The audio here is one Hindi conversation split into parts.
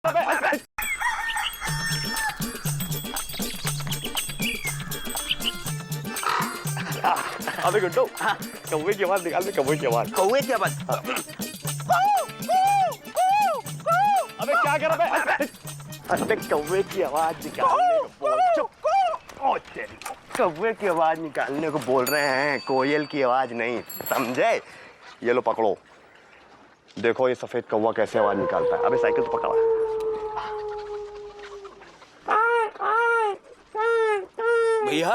अबे गुड्डू, कौवे की आवाज निकाल दे, कौवे की आवाज। कौवे की आवाज? अबे क्या कर रहा है? अबे कौवे की आवाज निकालने को बोल। चुप। कौवे की आवाज निकालने को बोल रहे हैं, कोयल की आवाज नहीं, समझे? ये लो पकड़ो, देखो ये सफेद कौवा कैसे आवाज निकालता है। अबे साइकिल तो पकड़ा। भैया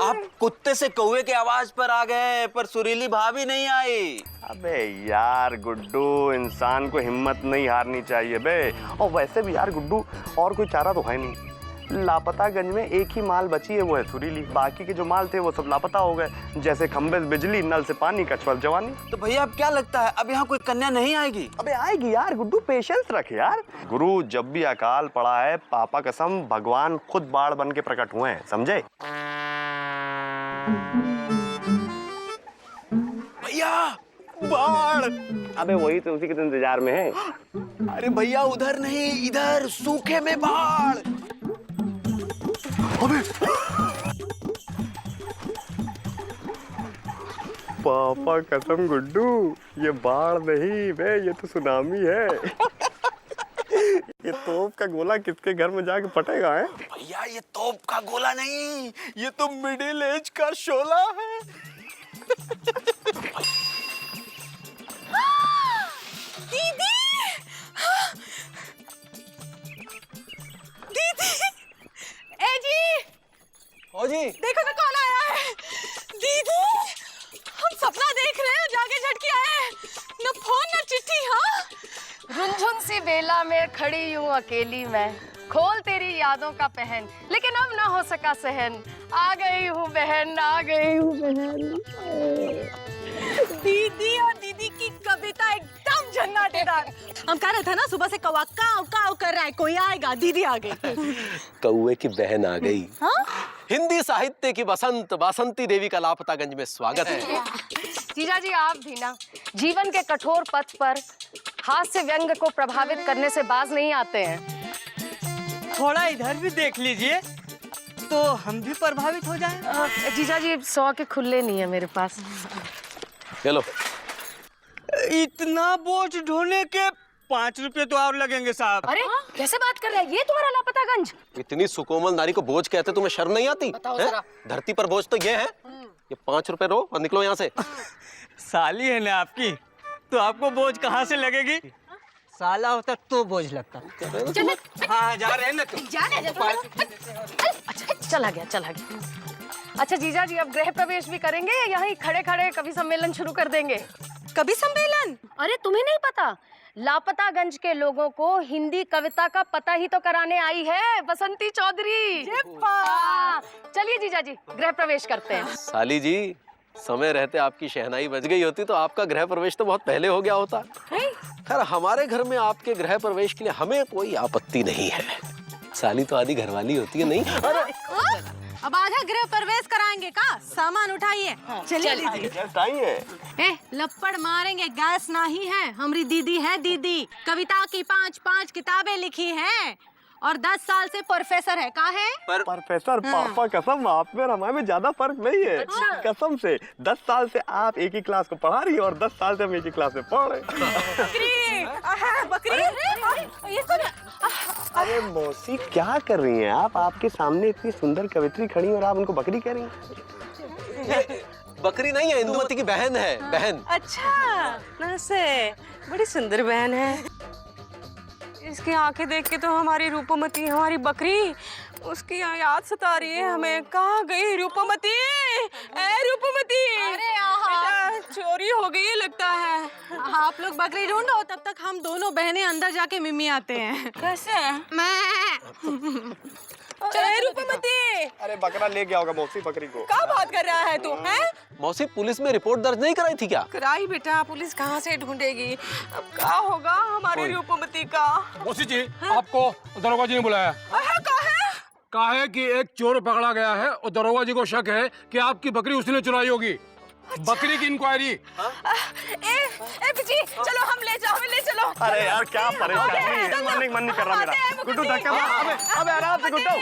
आप कुत्ते से कौवे के आवाज पर आ गए, पर सुरीली भाभी नहीं आई। अबे यार गुड्डू, इंसान को हिम्मत नहीं हारनी चाहिए बे। और वैसे भी यार गुड्डू, और कोई चारा तो है नहीं। लापतागंज में एक ही माल बची है, वो है सुरीली। बाकी के जो माल थे वो सब लापता हो गए, जैसे खंबे से बिजली, नल से पानी, कछुआ जवानी। तो भैया अब क्या लगता है, अब यहाँ कोई कन्या नहीं आएगी? अबे आएगी यार गुड्डू, पेशेंस रख यार। गुरु, जब भी अकाल पड़ा है, पापा कसम भगवान खुद बाढ़ बन के प्रकट हुए हैं, समझे? भैया बाढ़! अबे वही तो उसी के इंतजार में है। अरे भैया उधर नहीं, इधर सूखे में बाढ़। अबे पापा कसम गुड्डू, ये बाढ़ नहीं बे, ये तो सुनामी है। ये तोप का गोला किसके घर में जाके फटेगा है? भैया ये तोप का गोला नहीं, ये तो मिडिल एज का शोला है। दीदी! दीदी! ए जी! ओ जी, देखो तो कौन आया है। दीदी! हम सपना देख रहे हैं, जाके झटके आए हैं। न फोन न चिट्ठी। हाँ, रुंझुन सी बेला में खड़ी यूं अकेली मैं, खोल तेरी यादों का पहन, लेकिन अब ना हो सका सहन। आ गई हूँ बहन, आ गई हूँ बहन। दीदी और दीदी की कविता एकदम झन्नाटेदार। हम कह रहे थे ना, सुबह से कौवा काव काव कर रहा है, कोई आएगा। दीदी आ गई। कौवे की बहन आ गई। हाँ? हिंदी साहित्य की बसंत बासंती देवी का लापतागंज में स्वागत है। जीजा जी आप भी ना जीवन के कठोर पथ पर हास्य व्यंग को प्रभावित करने से बाज नहीं आते हैं। थोड़ा इधर भी देख लीजिए तो हम भी प्रभावित हो जाएं। जीजा जी 100 के खुले नहीं है मेरे पास। चलो। इतना बोझ ढोने के 5 रुपए तो और लगेंगे साहब। अरे कैसे बात कर रहे हैं, ये तुम्हारा लापतागंज? इतनी सुकोमल नारी को बोझ कहते तुम्हें शर्म नहीं आती? बताओ है? जरा। धरती पर बोझ तो ये है। ये 5 रुपए रो और निकलो यहाँ से। साली है ना आपकी, तो आपको बोझ कहाँ से लगेगी? साला होता तो बोझ लगता। हाँ जा रहे हैं ना तुम। अच्छा चला गया। अच्छा जीजा जी अब गृह प्रवेश भी करेंगे या यहीं खड़े खड़े कवि सम्मेलन शुरू कर देंगे? कभी सम्मेलन? अरे तुम्हें नहीं पता, लापतागंज के लोगों को हिंदी कविता का पता ही तो कराने आई है बसंती चौधरी। हाँ, चलिए जीजा जी गृह प्रवेश करते हैं। साली जी, समय रहते आपकी शहनाई बज गई होती तो आपका गृह प्रवेश तो बहुत पहले हो गया होता। खैर हमारे घर में आपके गृह प्रवेश के लिए हमें कोई आपत्ति नहीं है। साली तो आधी घरवाली होती है, नहीं? अरे अब आधा गृह प्रवेश कराएंगे का? सामान उठाइए। चलिए दीदी। लपड़ मारेंगे, गैस नहीं है। हमारी दीदी है दीदी, कविता की 5-5 किताबें लिखी हैं और 10 साल से प्रोफेसर है। का है? प्रोफेसर पापा कसम, आप में और हमारे में ज्यादा फर्क नहीं है। कसम से 10 साल से आप एक ही क्लास को पढ़ा रही है और 10 साल से हम एक ही क्लास में पढ़ रहे हैं। बकरी ये अरे मौसी क्या कर रही हैं आप? आपके सामने इतनी सुंदर कवित्री खड़ी और आप उनको बकरी कह रही हैं? बकरी नहीं है, इंदुमती की बहन है, बहन। अच्छा नमस्ते, बड़ी सुंदर बहन है। इसकी आंखें देख के तो हमारी रूपमती, हमारी बकरी, उसकी याद सता रही है हमें। कहाँ गई रूपमती? ए रूपमती, बेटा चोरी हो गई लगता है। आप लोग बकरी ढूंढो, तब तक हम दोनों बहनें अंदर जाके मिमी आते हैं। कैसे? मैं रूपमती, अरे बकरा ले गया होगा मौसी बकरी को। क्या बात कर रहा है तू? है मौसी पुलिस में रिपोर्ट दर्ज नहीं कराई थी क्या? कराई बेटा, पुलिस कहाँ से ढूंढेगी? अब क्या होगा हमारी रूपमती का? मौसी जी, आपको दरोगा जी ने बुलाया। कहा है कि एक चोर पकड़ा गया है और दरोगा जी को शक है कि आपकी बकरी उसने चुराई होगी। बकरी की इंक्वायरी। ए बिजी, चलो हम ले जाओ, हमें ले चलो। अरे यार क्या परेशानी है, मन नहीं कर रहा मेरा। गुड्डू धक्का मार, अबे आराम से गुड्डू।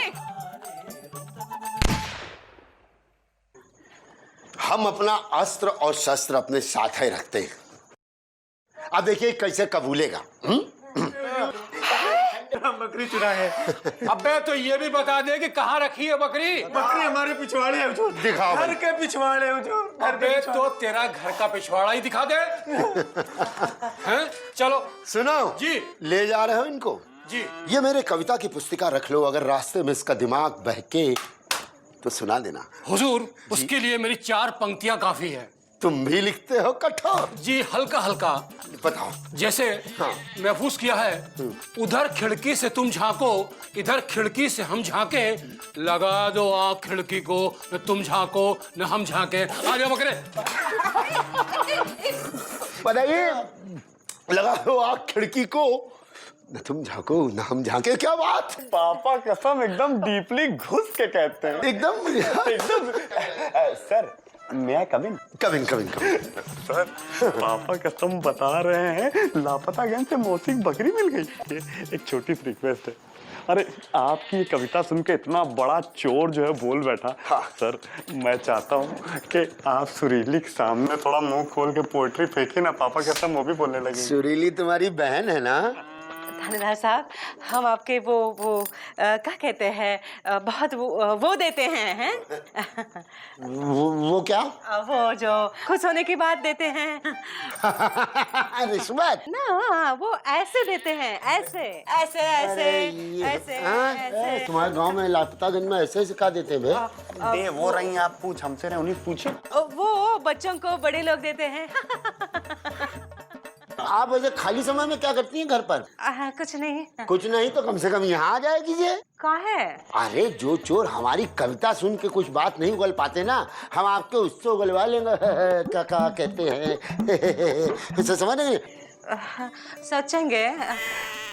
हम अपना अस्त्र और शस्त्र अपने साथ ही रखते हैं। अब देखिए कैसे कबूलेगा। बकरी चुरा है। अबे तो ये भी बता दे कि कहाँ रखी है बकरी। बकरी हमारे पिछवाड़े है हुजूर। दिखाओ घर के पिछवाड़े हुजूर। अबे तो तेरा घर का पिछवाड़ा ही दिखा दे। हैं? चलो सुनो जी। ले जा रहे हो इनको जी। ये मेरे कविता की पुस्तिका रख लो, अगर रास्ते में इसका दिमाग बहके तो सुना देना। हुजूर उसके लिए मेरी 4 पंक्तियां काफी है। तुम भी लिखते हो कठोर? जी हल्का हल्का। बताओ। जैसे महफूज किया है, उधर खिड़की से तुम झांको, इधर खिड़की से हम झांके, लगा दो आँख खिड़की को, न तुम झांको न हम झांके। आ जाओ बकरे। बताइए, लगा दो आँख खिड़की को, न तुम झांको न हम झांके। क्या बात। पापा कसम एकदम डीपली घुस के कहते हैं। एकदम सर मैं coming. Coming coming coming. Sir पापा कसम बता रहे हैं, लापता गंज से मौसी की बकरी मिल गई। एक छोटी सी रिक्वेस्ट है। अरे आपकी ये कविता सुन के इतना बड़ा चोर जो है बोल बैठा। हाँ। सर मैं चाहता हूँ कि आप सुरीली के सामने थोड़ा मुंह खोल के पोएट्री फेंके ना, पापा कसम वो भी बोलने लगे। सुरीली तुम्हारी बहन है ना? थानेदार साहब, हम आपके वो क्या कहते हैं, बहुत वो देते हैं। वो क्या? वो जो खुश होने की बात देते हैं। रिश्वत ना, वो ऐसे देते हैं, ऐसे ऐसे ऐसे ऐसे ऐसे। तुम्हारे गांव में लापतागंज में ऐसे सिखा देते हैं। दे वो रही आप पूछ, हमसे रहे उन्हीं पूछे। वो बच्चों को बड़े लोग देते हैं। आप वैसे खाली समय में क्या करती हैं घर पर? कुछ नहीं। कुछ नहीं तो कम से कम यहाँ आ जाए कीजिए। कहाँ है? अरे जो चोर हमारी कविता सुन के कुछ बात नहीं उगल पाते ना, हम आपके उससे उगलवा लेंगे। क्या कहते हैं समझ नहीं? सोचेंगे।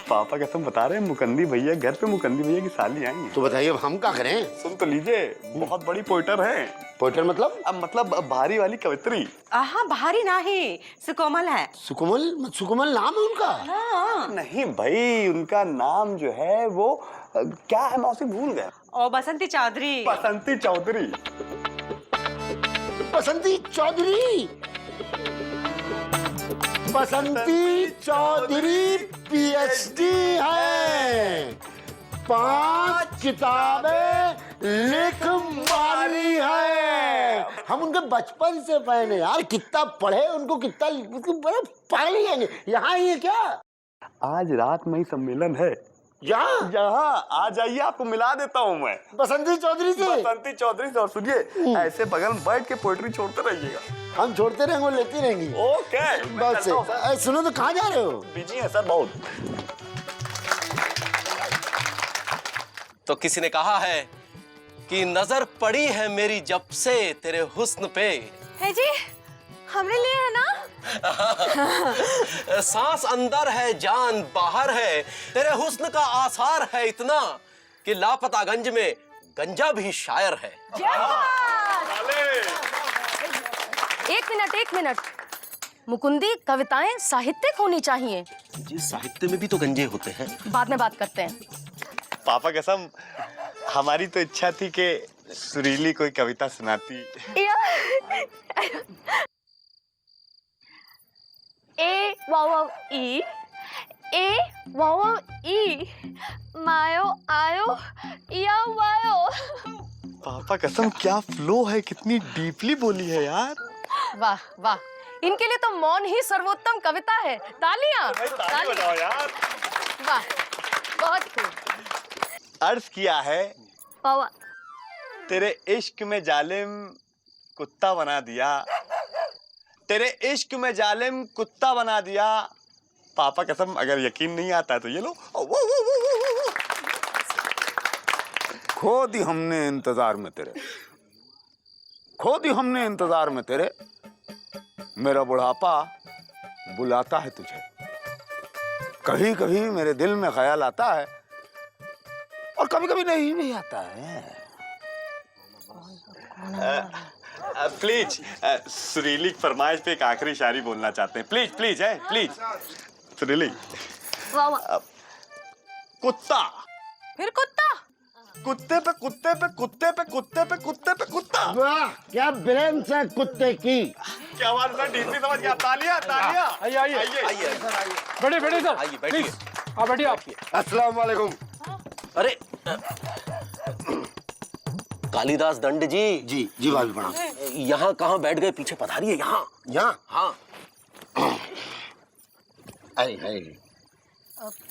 पापा कसम बता रहे हैं, मुकंदी भैया घर पे मुकंदी भैया की साली आएंगी। तो बताइए अब हम क्या करें? सुन तो लीजिए, बहुत बड़ी पोइटर है। पोइटर मतलब? अब मतलब भारी वाली कवित्री। हाँ, भारी नहीं, सुकोमल है। सुकोमल? सुकोमल नाम है उनका? हाँ। नहीं भाई, उनका नाम जो है वो क्या है, मौसी भूल गए। ओ बसंती चौधरी। बसंती चौधरी। बसंती चौधरी। बसंती चौधरी पीएचडी है, 5 किताबें लिख मारी है। हम उनके बचपन से फैन है यार, कितना पढ़े उनको, कितना बड़े पागल ही हैं। यहाँ ही है क्या? आज रात में ही सम्मेलन है। यहाँ आ जाइए, आपको मिला देता हूँ मैं बसंती चौधरी से। बसंती चौधरी से। और सुनिए, ऐसे बगल में बैठ के पोएट्री छोड़ते रहिएगा। हम छोड़ते रहेंगे, वो लेती रहेंगी। ओके बस से। सुनो तो कहाँ जा रहे हो? बिजी है सर बहुत। तो किसी ने कहा है कि नजर पड़ी है मेरी जब से तेरे हुस्न पे। है जी, हमने लिए है ना। सांस अंदर है जान बाहर है, तेरे हुस्न का आसार है इतना कि लापतागंज में गंजा भी शायर है। एक मिनट। मुकुंदी, कविताएं साहित्यिक होनी चाहिए। जी साहित्य में भी तो गंजे होते हैं। बाद में बात करते हैं। पापा कसम हमारी तो इच्छा थी कि सुरीली कोई कविता सुनाती। ए वाव ई, ए वाव ई, मायो आयो या वायो। पापा कसम क्या फ्लो है, कितनी डीपली बोली है यार। वाह वाह, इनके लिए तो मौन ही सर्वोत्तम कविता है। तालियां। ताली बजाओ यार। वाह, बहुत खूब। अर्ज किया है, वाह, तेरे इश्क में जालिम कुत्ता बना दिया, तेरे इश्क में जालिम कुत्ता बना दिया। पापा कसम अगर यकीन नहीं आता है तो ये लो। खो दी हमने इंतजार में तेरे, खो दी हमने इंतजार में तेरे, मेरा बुढ़ापा बुलाता है तुझे। कभी कभी मेरे दिल में ख्याल आता है और कभी कभी नहीं भी आता है। प्लीज सुरीली फरमाइश पे एक आखिरी शायरी बोलना चाहते हैं, प्लीज प्लीज है प्लीज। सुरीली। वाह वाह। कुत्ता। फिर कुत्ता? कुत्ते पे कुत्ते पे कुत्ते पे कुत्ते पे कुत्ते पे कुत्ता। वाह क्या ब्रेन है कुत्ते की। क्या बात है, डीपी समझ गया। तालियां तालियां। आइए आइए आइए बैठिए बैठिए सर, आइए, बैठिए। प्लीज आप बैठिए आप। अस्सलाम वालेकुम। अरे कालिदास दंड जी। जी भाभी प्रणाम। यहाँ कहाँ बैठ गए, पीछे पधारिए। यहाँ यहाँ हाँ।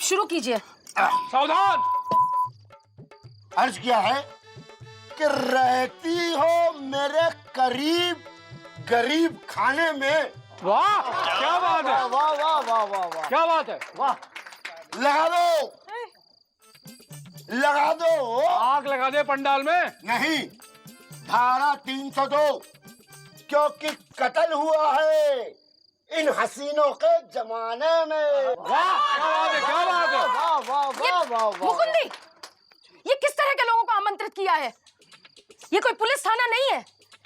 शुरू कीजिए। सावधान। अर्ज किया है कि रहती हो मेरे करीब गरीब खाने में। वाह क्या बात है, वाह वाह वाह वाह वाह क्या बात है। वाह। लगा दो लगा दो। आग लगा दे पंडाल में। नहीं, धारा 302 क्योंकि कत्ल हुआ है इन हसीनों के जमाने में। वाह क्या बात है, क्या बात है। वाह वाह वाह वाह वाह। मुकुंदी, ये किस तरह के लोगों को आमंत्रित किया है? ये कोई पुलिस थाना नहीं है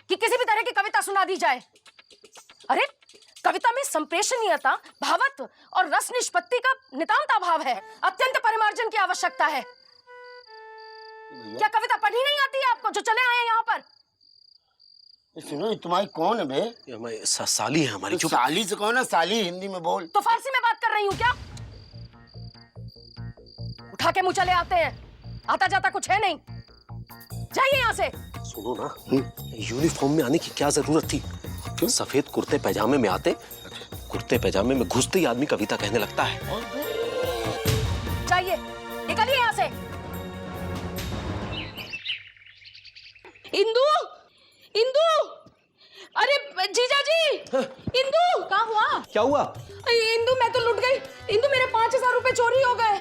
कि किसी भी तरह की कविता सुना दी जाए। अरे कविता में संप्रेषणीयता, भावत्व और रस निष्पत्ति का नितांत अभाव है। अत्यंत परिमार्जन की आवश्यकता है। क्या कविता पढ़नी नहीं आती है आपको जो चले आए हैं यहाँ पर? सुनो, ये तुम्हारी कौन है बे? ये हमारी साली है हमारी। तो साली से कौन है? साली हिंदी में बोल। तो फारसी में बात कर रही हूँ क्या? उठा के मुंह चले आते हैं, आता जाता कुछ है नहीं। जाइए यहाँ से। सुनो ना, यूनिफॉर्म में आने की क्या जरूरत थी? सफेद कुर्ते पैजामे में आते, कुर्ते पैजामे में घुसते ही आदमी कविता कहने लगता है। जाइए, निकलिए यहाँ से। इंदु, इंदु, अरे जीजा जी, इंदु, क्या हुआ? क्या हुआ? इंदु मैं तो लुट गई। इंदु मेरे 5000 रुपए चोरी हो गए।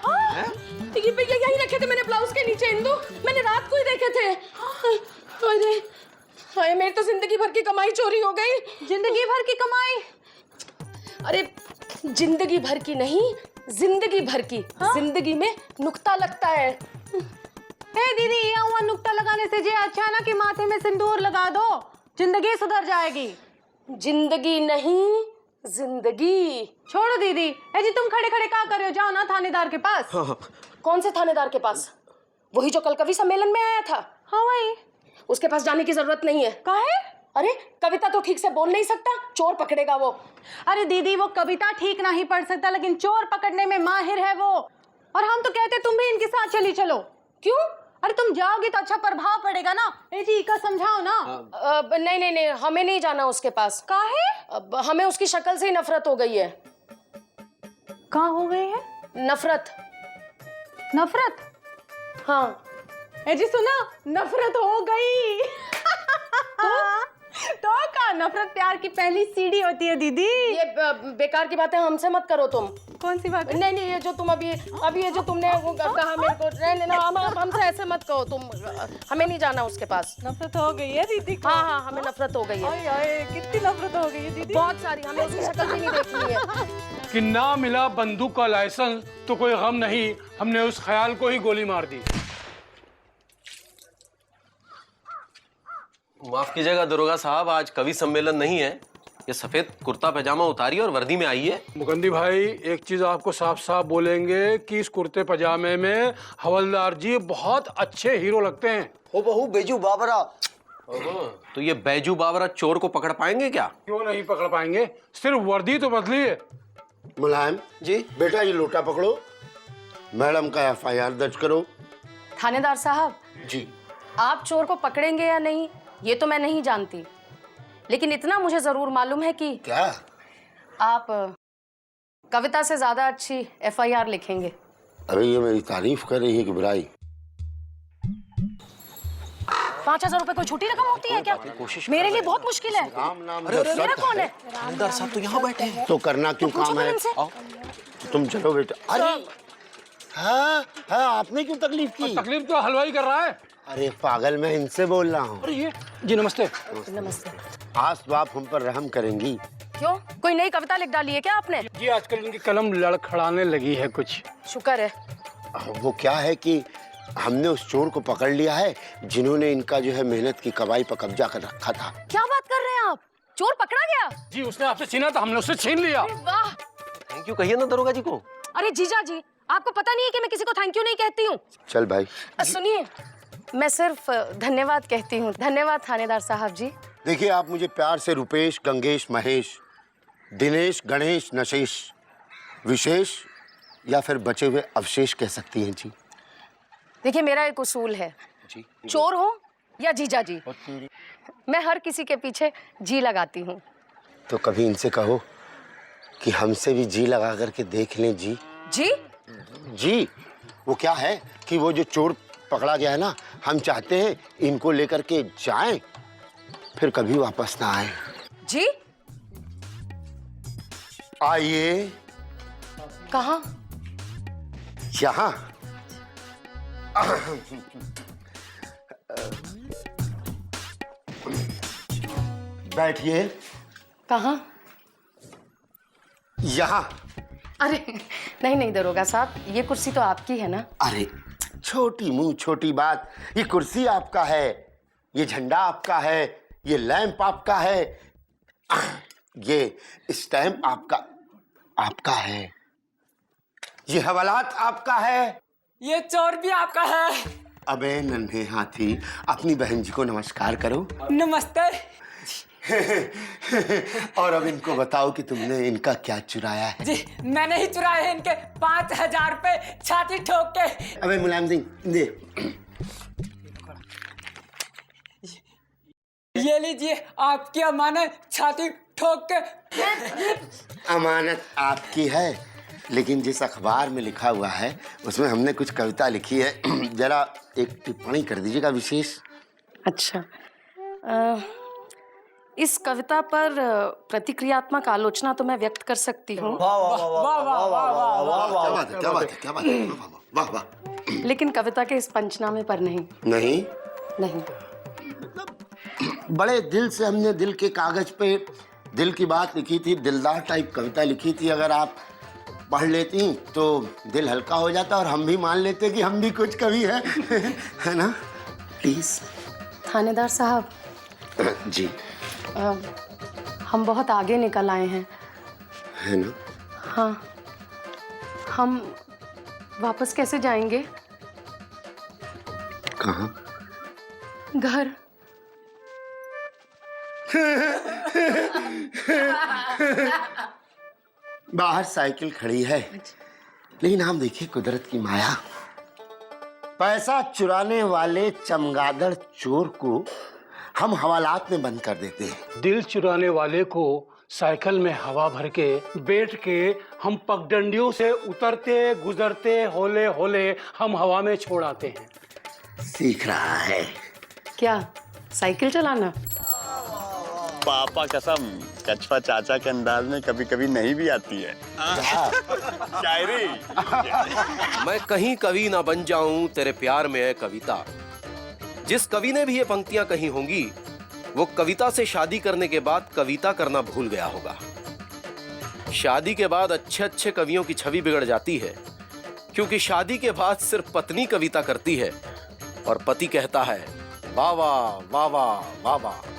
ये यही रखे थे मैंने ब्लाउज के नीचे। इंदु मैंने रात को ही देखे थे। अरे हाय, मेरी तो जिंदगी भर की कमाई चोरी हो गई। जिंदगी भर की कमाई? अरे जिंदगी भर की नहीं, जिंदगी भर की। जिंदगी में नुक्ता लगता है। हे दीदी, ये हुआ नुक्ता लगाने से जे अच्छा ना कि माथे में सिंदूर लगा दो, जिंदगी सुधर जाएगी। जिंदगी नहीं, जिंदगी। छोड़ो दीदी। ए जी, तुम खड़े खड़े क्या कर रहे हो? जाओ ना थानेदार के पास। हाँ। कौन से थानेदार के पास? वही जो कल कवि सम्मेलन में आया था। हाँ वही। उसके पास जाने की जरूरत नहीं है। काहे? अरे कविता तो ठीक से बोल नहीं सकता, चोर पकड़ेगा वो। अरे दीदी, वो कविता ठीक नहीं पढ़ सकता, लेकिन चोर पकड़ने में माहिर है वो। और हम तो कहते तुम भी इनके साथ चली चलो। क्यों? अरे तुम जाओगी तो अच्छा प्रभाव पड़ेगा ना। ए जी का समझाओ ना। नहीं नहीं नहीं, हमें नहीं जाना उसके पास। काहे? हमें उसकी शक्ल से ही नफरत हो गई है। कहाँ हो गई है? नफरत। नफरत? हाँ। ए जी सुना, नफरत हो गई। तो का नफरत प्यार की पहली सीढ़ी होती है दीदी। ये बेकार की बातें हमसे मत करो तुम। कौन सी बात? नहीं नहीं, ये जो तुम अभी ये जो तुमने वो कहा मेरे को, नहीं हमसे ऐसे मत कहो तुम। हमें नहीं जाना उसके पास। नफरत हो गई है दीदी को? हाँ, हमें नफरत हो गई है। ओए ओए, कितनी नफरत हो गई है दीदी? बहुत सारी। हमें उसकी शक्ल भी नहीं देखनी है। कि ना मिला बंदूक का लाइसेंस तो कोई गम नहीं, हमने उस ख्याल को ही गोली मार दी। माफ कीजिएगा दरोगा साहब, आज कवि सम्मेलन नहीं है। ये सफेद कुर्ता पैजामा उतारिए और वर्दी में आइए। मुकंदी भाई, एक चीज आपको साफ साफ बोलेंगे कि इस कुर्ते पजामे में हवलदार जी बहुत अच्छे हीरो लगते हैं। हो बहू बेजू बाबरा। तो ये बैजू बाबरा चोर को पकड़ पाएंगे क्या? क्यों नहीं पकड़ पाएंगे, सिर्फ वर्दी तो बदली है। मुलायम जी बेटा, ये लोटा पकड़ो, मैडम का FIR दर्ज करो। थानेदार साहब जी। आप चोर को पकड़ेंगे या नहीं ये तो मैं नहीं जानती, लेकिन इतना मुझे जरूर मालूम है कि क्या आप कविता से ज्यादा अच्छी FIR लिखेंगे। अरे ये मेरी तारीफ कर रही है कि बुराई? 5000 रुपए कोई छोटी रकम होती है क्या? मेरे लिए बहुत मुश्किल है। राम नाम मेरा कौन है? थानेदार साहब तो यहाँ बैठे हैं। तो करना क्यों काम है? तुम चलो बेटा। अरे हाँ हाँ, आपने क्यों तकलीफ की? तकलीफ तो हलवाई कर रहा है। अरे पागल, मैं इनसे बोल रहा हूँ। अरे ये जी नमस्ते। नमस्ते। आज तो आप हम पर रहम करेंगी। क्यों, कोई नई कविता लिख डाली है क्या आपने? जी आजकल इनकी कलम लड़खड़ाने लगी है कुछ। शुक्र है। वो क्या है कि हमने उस चोर को पकड़ लिया है जिन्होंने इनका जो है मेहनत की कमाई पर कब्जा कर रखा था। क्या बात कर रहे हैं आप? चोर पकड़ा गया? जी उसने आपसे छीना था, हमने उससे छीन लिया। अरे वाह! थैंक यू कहिए ना दरोगा जी को। अरे जीजा जी, आपको पता नहीं है कि मैं किसी को थैंक यू नहीं कहती हूँ। चल भाई। सुनिए, मैं सिर्फ धन्यवाद कहती हूँ। धन्यवाद थानेदार साहब जी। देखिए, आप मुझे प्यार से रुपेश, गंगेश, महेश, दिनेश, गणेश, नशेश, विशेष या फिर बचे हुए अवशेष कह सकती हैं जी। देखिए, मेरा एक उसूल है, जी। चोर हो या जीजा जी, मैं हर किसी के पीछे जी लगाती हूँ। तो कभी इनसे कहो कि हमसे भी जी लगा करके देख लें जी। जी? जी, वो क्या है कि वो जो चोर पकड़ा गया है ना, हम चाहते हैं इनको लेकर के जाएं, फिर कभी वापस ना आए। जी? आइए। कहाँ? यहाँ। बैठिए। कहाँ? यहाँ। अरे नहीं नहीं दरोगा साहब, ये कुर्सी तो आपकी है ना। अरे छोटी मुंह छोटी बात, ये कुर्सी आपका है, ये झंडा आपका है, ये लैंप आपका है, ये स्टैम्प आपका है, ये हवालात आपका है, ये चोर भी आपका है। अबे नन्हे हाथी, अपनी बहन जी को नमस्कार करो। नमस्ते। और अब इनको बताओ कि तुमने इनका क्या चुराया है। जी मैंने ही चुराए हैं इनके 5000 रुपए छाती ठोक के। अबे मुलायम सिंह दे। ये लीजिए आपकी अमानत छाती ठोक के। अमानत आपकी है, लेकिन जिस अखबार में लिखा हुआ है उसमें हमने कुछ कविता लिखी है, जरा एक टिप्पणी कर दीजिएगा विशेष। अच्छा, इस कविता पर प्रतिक्रियात्मक आलोचना तो मैं व्यक्त कर सकती हूँ, क्या बात है, क्या बात है, क्या बात है, वाह वाह। लेकिन कविता के इस पंचनामे पर नहीं। नहीं नहीं। बड़े दिल से हमने दिल के कागज पे दिल की बात लिखी थी, दिलदार टाइप कविता लिखी थी। अगर आप पढ़ लेती तो दिल हल्का हो जाता और हम भी मान लेते कि हम भी कुछ कवि हैं। है ना? प्लीज। थानेदार साहब जी। हम बहुत आगे निकल आए हैं। है ना? हाँ। हम वापस कैसे जाएंगे? कहाँ? घर। बाहर साइकिल खड़ी है, लेकिन आप देखिए कुदरत की माया। पैसा चुराने वाले चमगादड़ चोर को हम हवालात में बंद कर देते हैं। दिल चुराने वाले को साइकिल में हवा भर के बैठ के हम पगडंडियों से उतरते गुजरते होले होले हम हवा में छोड़ आते हैं। सीख रहा है क्या? साइकिल चलाना? पापा कसम, कछवा चाचा के अंदाज में कभी कभी नहीं भी आती है शायरी। मैं कहीं कवि ना बन जाऊं, तेरे प्यार में है कविता। जिस कवि ने भी ये पंक्तियां कही होंगी वो कविता से शादी करने के बाद कविता करना भूल गया होगा। शादी के बाद अच्छे अच्छे कवियों की छवि बिगड़ जाती है, क्योंकि शादी के बाद सिर्फ पत्नी कविता करती है और पति कहता है वाह वाह वाह वाह वाह वाह।